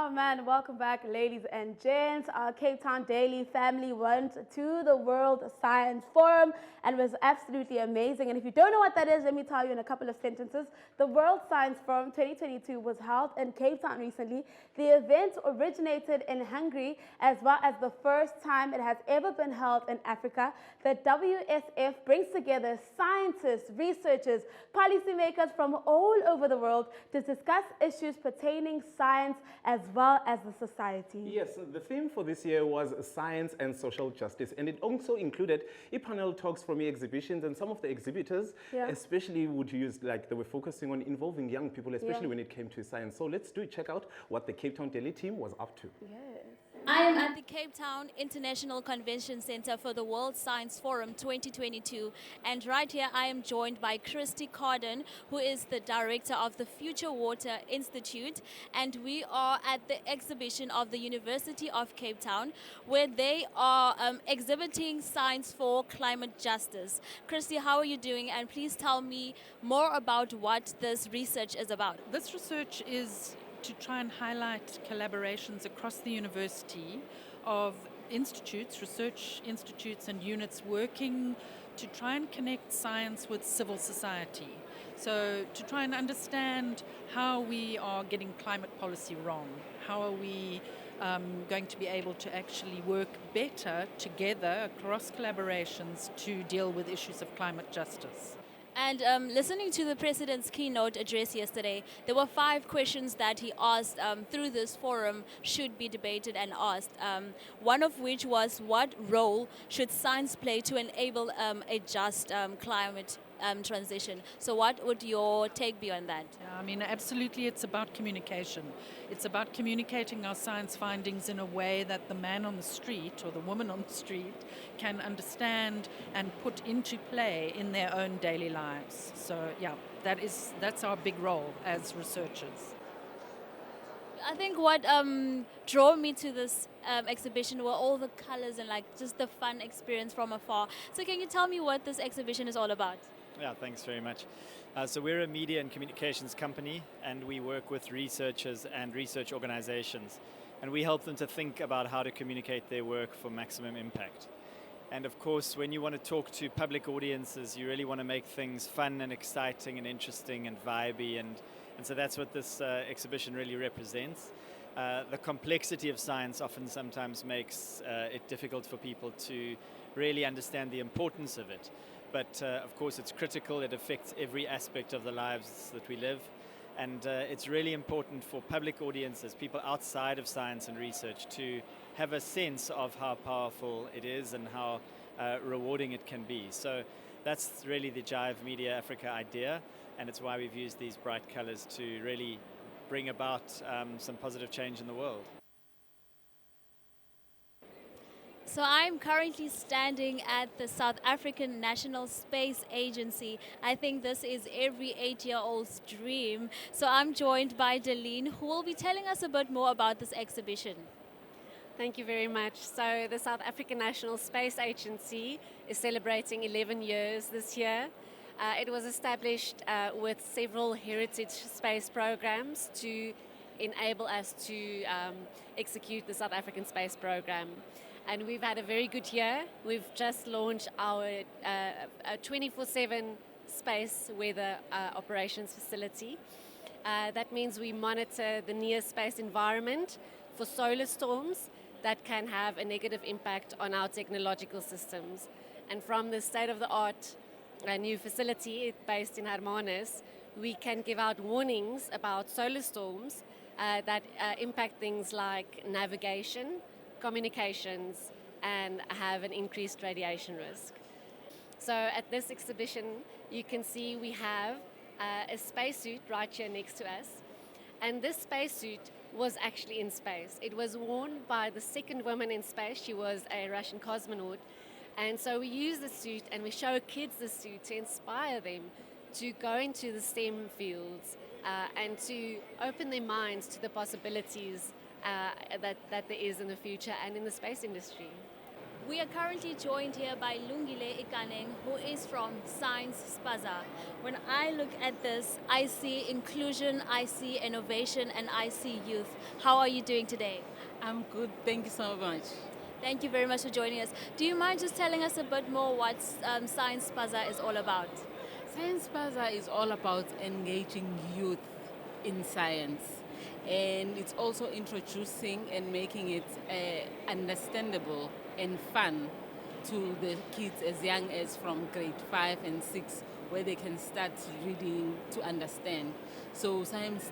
Oh man, welcome back, ladies and gents. Our Cape Town Daily family went to the World Science Forum and it was absolutely amazing. And if you don't know what that is, let me tell you in a couple of sentences. The World Science Forum 2022 was held in Cape Town recently. The event originated in Hungary as well as the first time it has ever been held in Africa. The WSF brings together scientists, researchers, policymakers from all over the world to discuss issues pertaining science as well as the society. Yes, the theme for this year was science and social justice, and it also included panel talks from the exhibitions, and some of the exhibitors especially would use, like, they were focusing on involving young people, especially when it came to science. So let's check out what the Cape Town Daily team was up to. Yes. I am at the Cape Town International Convention Center for the World Science Forum 2022, and right here I am joined by Christy Carden, who is the director of the Future Water Institute, and we are at the exhibition of the University of Cape Town, where they are exhibiting science for climate justice. Christy, how are you doing? And please tell me more about what this research is about. This research is to try and highlight collaborations across the university of institutes, research institutes and units working to try and connect science with civil society. So to try and understand how we are getting climate policy wrong, how are we going to be able to actually work better together across collaborations to deal with issues of climate justice. And listening to the President's keynote address yesterday, there were 5 questions that he asked through this forum should be debated and asked. One of which was, what role should science play to enable a just climate transition? So what would your take be on that? Yeah, I mean, absolutely, it's about communication. It's about communicating our science findings in a way that the man on the street or the woman on the street can understand and put into play in their own daily lives. So yeah, that's our big role as researchers. I think what drew me to this exhibition were all the colors and like just the fun experience from afar. So can you tell me what this exhibition is all about? Yeah, thanks very much. So we're a media and communications company, and we work with researchers and research organizations, and we help them to think about how to communicate their work for maximum impact. And of course, when you want to talk to public audiences, you really want to make things fun and exciting and interesting and vibey, and so that's what this exhibition really represents. The complexity of science often sometimes makes it difficult for people to really understand the importance of it. But of course it's critical, it affects every aspect of the lives that we live. And it's really important for public audiences, people outside of science and research, to have a sense of how powerful it is and how rewarding it can be. So that's really the Jive Media Africa idea, and it's why we've used these bright colors to really bring about some positive change in the world. So I'm currently standing at the South African National Space Agency. I think this is every 8-year-old's dream. So I'm joined by Deline, who will be telling us a bit more about this exhibition. Thank you very much. So the South African National Space Agency is celebrating 11 years this year. It was established with several heritage space programs to enable us to execute the South African space program. And we've had a very good year. We've just launched our 24/7 space weather operations facility. That means we monitor the near space environment for solar storms that can have a negative impact on our technological systems. And from the state-of-the-art new facility based in Hermanus, we can give out warnings about solar storms that impact things like navigation, communications, and have an increased radiation risk. So at this exhibition, you can see we have a spacesuit right here next to us. And this spacesuit was actually in space. It was worn by the second woman in space. She was a Russian cosmonaut. And so we use the suit and we show kids the suit to inspire them to go into the STEM fields and to open their minds to the possibilities that there is in the future and in the space industry. We are currently joined here by Lungile Ikaneng, who is from Science Spaza. When I look at this, I see inclusion, I see innovation, and I see youth. How are you doing today? I'm good, thank you so much. Thank you very much for joining us. Do you mind just telling us a bit more what Science Spaza is all about? Science Bazaar is all about engaging youth in science, and it's also introducing and making it understandable and fun to the kids as young as from grade 5 and 6, where they can start reading to understand. So Science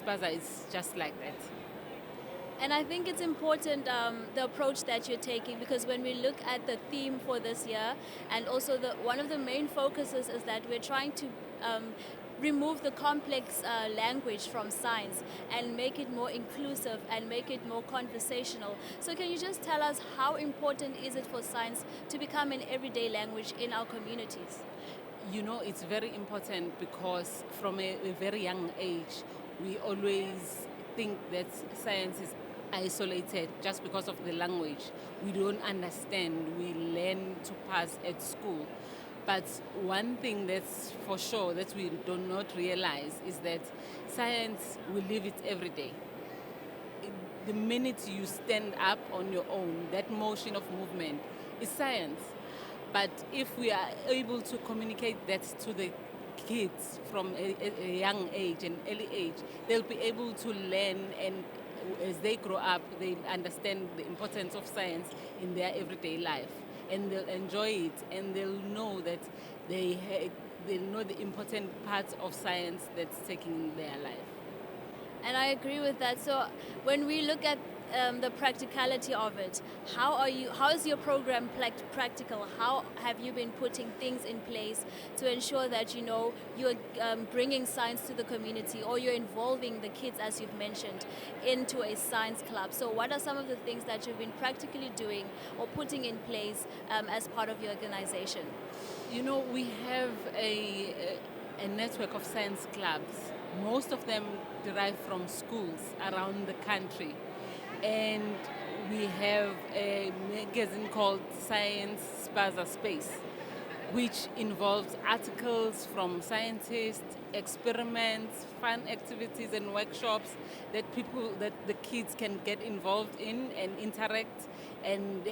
Bazaar is just like that. And I think it's important, the approach that you're taking, because when we look at the theme for this year, and also one of the main focuses is that we're trying to remove the complex language from science and make it more inclusive and make it more conversational. So can you just tell us how important is it for science to become an everyday language in our communities? You know, it's very important because from a very young age, we always think that science is isolated just because of the language. We don't understand, we learn to pass at school. But one thing that's for sure that we do not realize is that science, we live it every day. The minute you stand up on your own, that motion of movement is science. But if we are able to communicate that to the kids from a young age, an early age, they'll be able to learn, and as they grow up, they understand the importance of science in their everyday life, and they'll enjoy it, and they'll know that they know the important parts of science that's taking in their life. And I agree with that. So when we look at the practicality of it, how is your program practical? How have you been putting things in place to ensure that you're bringing science to the community, or you're involving the kids, as you've mentioned, into a science club? So what are some of the things that you've been practically doing or putting in place as part of your organization? You know, we have a network of science clubs. Most of them derive from schools around the country. And we have a magazine called Science Spaza Space, which involves articles from scientists, experiments, fun activities and workshops that the kids can get involved in and interact and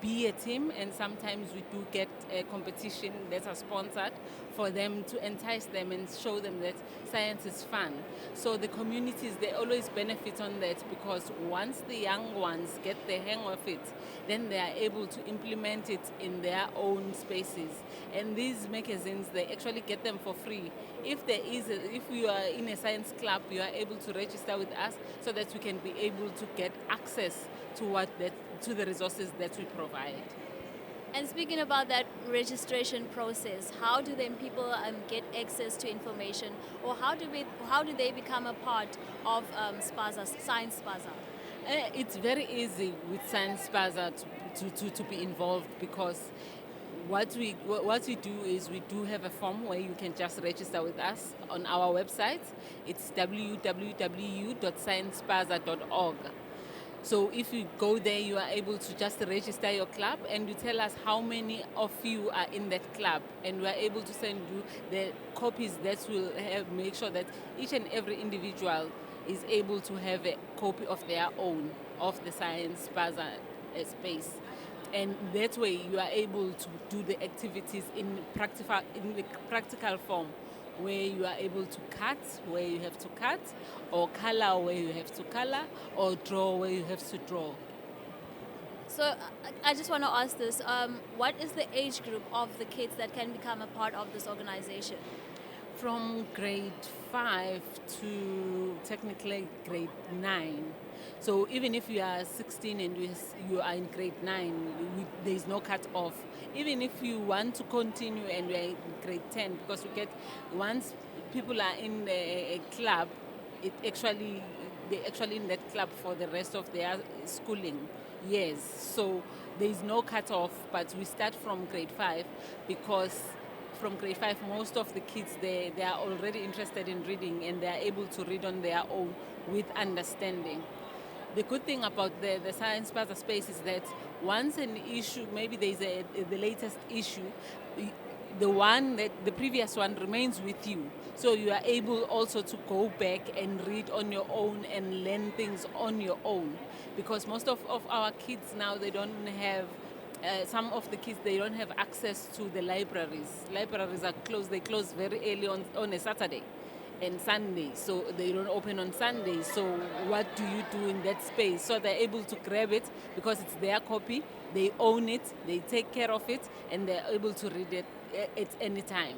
be a team. And sometimes we do get a competition that are sponsored for them to entice them and show them that science is fun. So the communities, they always benefit on that, because once the young ones get the hang of it, then they are able to implement it in their own spaces. And these magazines, they actually get them for free. If you are in a science club, you are able to register with us so that we can be able to get access to the resources that we provide. And speaking about that registration process, how do then people get access to information, or how do they become a part of Science Spaza? It's very easy with Science Spaza to be involved, because what we do is we do have a form where you can just register with us on our website. It's www.sciencespaza.org. So if you go there, you are able to just register your club, and you tell us how many of you are in that club, and we are able to send you the copies that will make sure that each and every individual is able to have a copy of their own of the Science Bazaar space. And that way you are able to do the activities in the practical form, where you are able to cut where you have to cut, or color where you have to color, or draw where you have to draw. So I just want to ask this, what is the age group of the kids that can become a part of this organization? From grade 5 to technically grade 9. So even if you are 16 and you are in grade 9, there is no cut off. Even if you want to continue and you are in grade 10, because once people are in a club, they're actually in that club for the rest of their schooling years. So there is no cut off, but we start from grade 5, because from grade 5, most of the kids, they are already interested in reading, and they are able to read on their own with understanding. The good thing about the Science Plaza space is that once an issue, maybe there's the latest issue, the previous one remains with you. So you are able also to go back and read on your own and learn things on your own. Because most of our kids now, they don't have, some of the kids, they don't have access to the libraries. Libraries are closed, they close very early on a Saturday and Sunday, so they don't open on Sunday. So what do you do in that space? So they're able to grab it because it's their copy, they own it, they take care of it, and they're able to read it at any time.